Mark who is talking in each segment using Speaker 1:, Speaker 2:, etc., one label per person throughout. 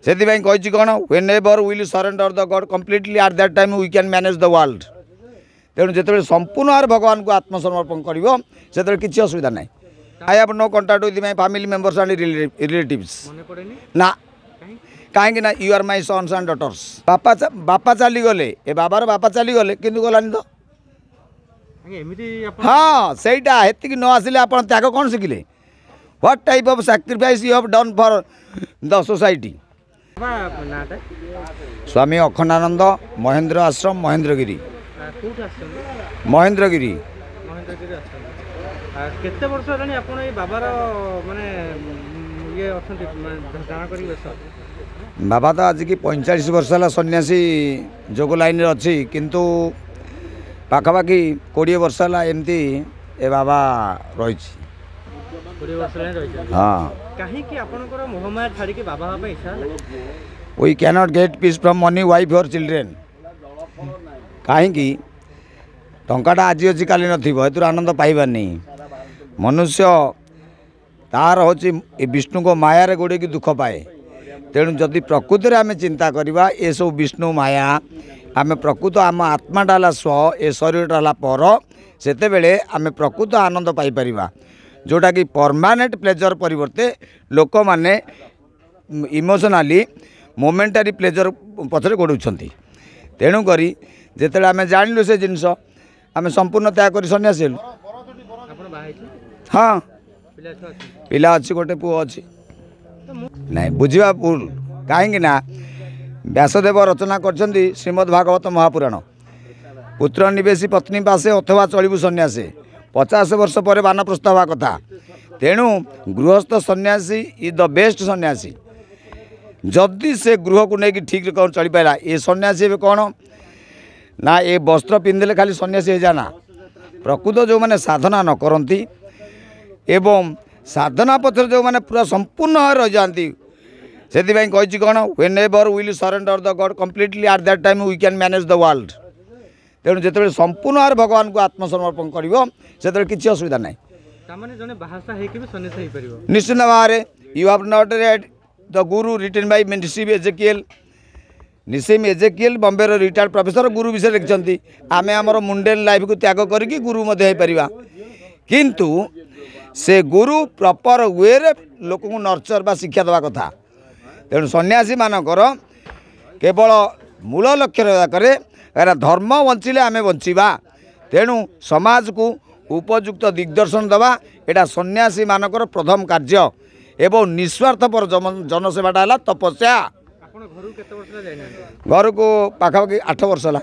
Speaker 1: से कही कौन whenever will surrender the god completely at that time we can manage the world. तेणु जो संपूर्ण भाव भगवान को आत्मसमर्पण कर किसी असुविधा ना। I have no contact with my family members and relatives ना कहीं ना you are my sons and daughters. बापा चली गले ए बाबार बापा चली गले किंतु गलानी तो हाँ सहीटा हेतिक न आसिले आप त्याग कौन शिखिले what type of sacrifice you have done for the society. Swami Akhandananda Mahendra Ashram Mahendragiri Mahendragiri
Speaker 2: केते वर्ष हेलानी आपण ए बाबार माने ये अछंती जाना करी बेस
Speaker 1: बाबा तो आज की 45 वर्ष है सन्यासी जोग लाइन रे अच्छी किंतु पाखापाखि 20 वर्ष है एमती ए बाबा रही
Speaker 2: 20 वर्ष रही
Speaker 1: हाँ
Speaker 2: कहीं कि आपनकर मोहमाया छाड़ी के बाबा हबे इच्छा
Speaker 1: we cannot get peace from money wife और चिल्ड्रेन कहीं टंकाटा आज अच्छी काली नथर आनंद पाइबार नहीं मनुष्य तार हूँ विष्णु को माया रे गोड़े की दुख पाए। तेणु जदि प्रकृति में आम चिंता करवा ये सब विष्णु माया आम प्रकृत आम आत्मा डाला स्व ए शरीर डाला पर से आम प्रकृत आनंद पाइपर जोटा कि परमानेंट प्लेजर परिवर्ते लोक मैंने इमोशनाली मोमेंटारी प्लेजर पछरे गोड़ुंट। तेणुक जिते आम जानलु से जिनस आम संपूर्ण त्याग कर सन्यासी हेलु। हाँ पिला अच्छी गोटे पुओ अच्छी नहीं बुझा भूल कहीं व्यासदेव रचना कर श्रीमद् भागवत महापुराण पुत्र निवेशी पत्नी पासे अथवा चलू सन्यासी 50 वर्ष पर वानप्रस्थ हवा कथा। तेणु गृहस्थ सन्यासी इज द बेस्ट सन्यासी जदि से गृह को लेकिन ठीक कौन चली पाला। ये सन्यासी कौन ना ये वस्त्र पिंधिले खाली सन्यासी हो जाना प्रकृत जो मैंने साधना न करती एवं साधना पथर जो मैंने पूरा संपूर्ण रही जाती से कही कौन whenever will surrender the god completely at that time we can manage the world. तेणु जो संपूर्ण भाव भगवान को आत्मसमर्पण कर किसी असुविधा ना। निश्चित भाव you have not read the Guru written by निसिम एजेकिएल निसिम एजेकिएल बॉम्बे रिटायर्ड प्रोफेसर गुरु विषय लिखिं आम आमर मुंडेन लाइफ को त्याग करके गुरु पार किंतु से गुरु प्रॉपर वे रे लोक को नर्चर बा शिक्षा देवा कथा। तेणु सन्यासी मानकर केवल मूल लक्ष्य रहा करे धर्म बंचिले आमे बंचिबा। तेणु समाज को उपयुक्त दिग्दर्शन देवा एटा सन्यासी मानकर प्रथम कार्य एवं निस्वार्थपर जनसेवाटा है तपस्या। घर को पाखापाखि 8 वर्ष है।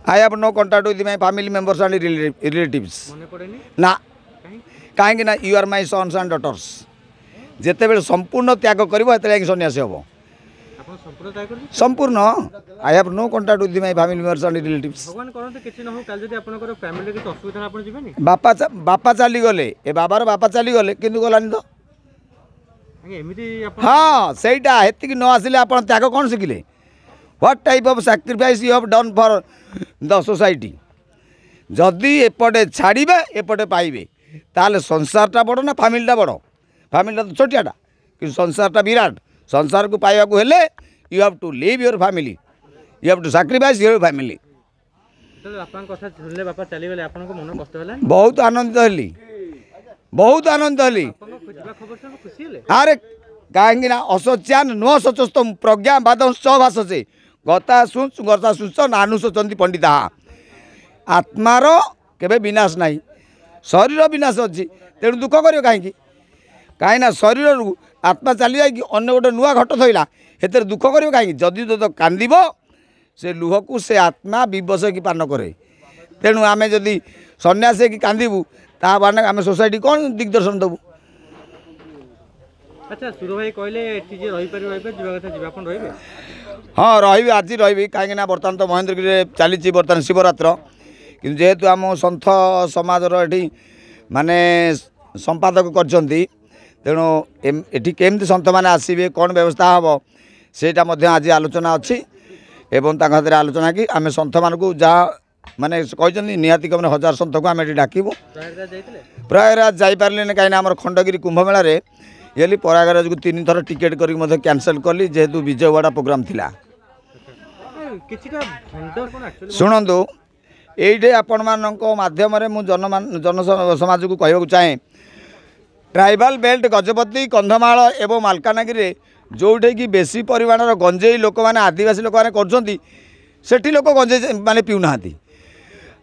Speaker 1: I have no contact with my family members and relatives ना कहीं ना you are my sons and daughters. जिते संपूर्ण त्याग कर सन्यासी हम संपूर्ण। I have no contact with my family members and relatives. बापा चली गले ए बाबार बापा चली गले किंतु गलानी तो हाँ सहीटा हेतिक न आसिले आप त्याग कौन शिखिले what type of sacrifice you have done for the society. जदि एपटे छाड़े एपटे पाइबे ताले संसारटा बड़ ना फैमिलीटा बड़ फैमिलीटा तो छोटियाटा कि संसारटा विराट। संसार को पाइबा को हेले you have to live your family you have to sacrifice your family. बहुत आनंदित हली बहुत आनंद हली। अरे कहीं असच्यान नुह सचस्त प्रज्ञा बाद भाषसे गता शुंच गता शुंच नानु सोचती पंडिता आत्मार केवे विनाश ना शरीर विनाश अच्छी। तेणु दुख कर कहीं कहीं शरीर आत्मा चली जाए अन्न गोटे नुआ घट थोला से दुख कर कहीं जदि तो कांदब से लुह को से आत्मा विवश की पान करे। तेणु आम जदि सन्यासी की कांदबू ता माने आम सोसाइटी कौन दिग्दर्शन देवु।
Speaker 2: अच्छा सुर भाई कहले जे रही पारे
Speaker 1: हाँ रही आज रही कहीं बर्तमान तो महेंद्रगिरी चली बर्तमान शिवरात्र कि जेहेतु आम सन्थ समाजर ये माने संपादक कर तेणु ये केमती सन्थ मैंने आसवे कौन व्यवस्था हम सेटा आज आलोचना अच्छी एवं आलोचना कि आम सन्थ मान को जहाँ माने कहते निहाती कम 1000 सन्थ को आम ये डाकबू। प्रयागराज जापारे कहीं आम खंडगिरी कुंभ मेल ये प्रयागराज को 3 थर टिकेट करके कैंसल कली जेहेतु विजयवाड़ा प्रोग्राम थिला।
Speaker 2: किछिटा भंड कोन एक्चुअली
Speaker 1: शुणु ये आपण माध्यम जन समाज को कहूँ चाहे ट्राइबल बेल्ट गजपति कंधमाल एवं मालकानगिरी जोटे कि बेसी परिमाण गंजेई लोक मैंने आदिवासी लोक मैंने कर लोक गंजेई माने पीऊना।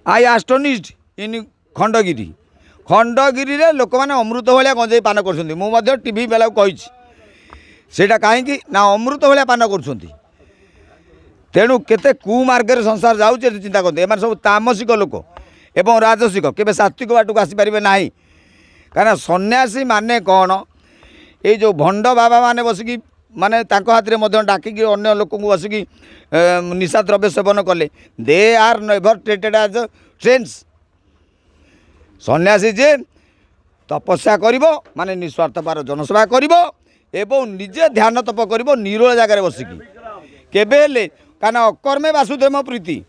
Speaker 1: आई आस्टोनिस्ड इन खंडगिरी खंडगिरी रे लोक मैंने अमृत भाया गंजेई पान कर टीवी बेला कही सेटा कहीं ना अमृत भाया पान कर तेणु केते कुमार्गे संसार जाऊे चिंता करते एम सब तामसिक लोक एवं राजसिक केवे सात्विक बाटू आसीपारे ना कहीं सन्यासी माने कौन ये जो भंड बाबा माने बसिकी माने हाथ में डाकिकी अन्य लोक बसिकी निशा द्रव्य सेवन कले they are never treated as trends. सन्यासी जे तपस्या करिवो माने निस्वार्थपर जनसेवा करिवो एवं निजे ध्यान तप करिवो निरोल जगार बसिकी केबे हेले कारण अकर्मे वासुदेव प्रीति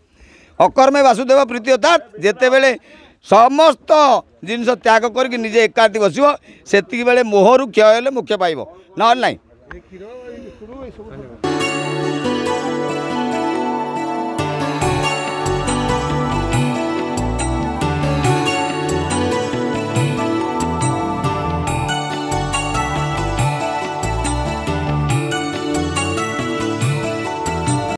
Speaker 1: अकर्मे वासुदेव प्रीति अर्थात जिते बेले समस्त जिनस त्याग करके निजे एकाठी बसो से बेले मोहरु क्षय हेले मुख्य पाइब ना।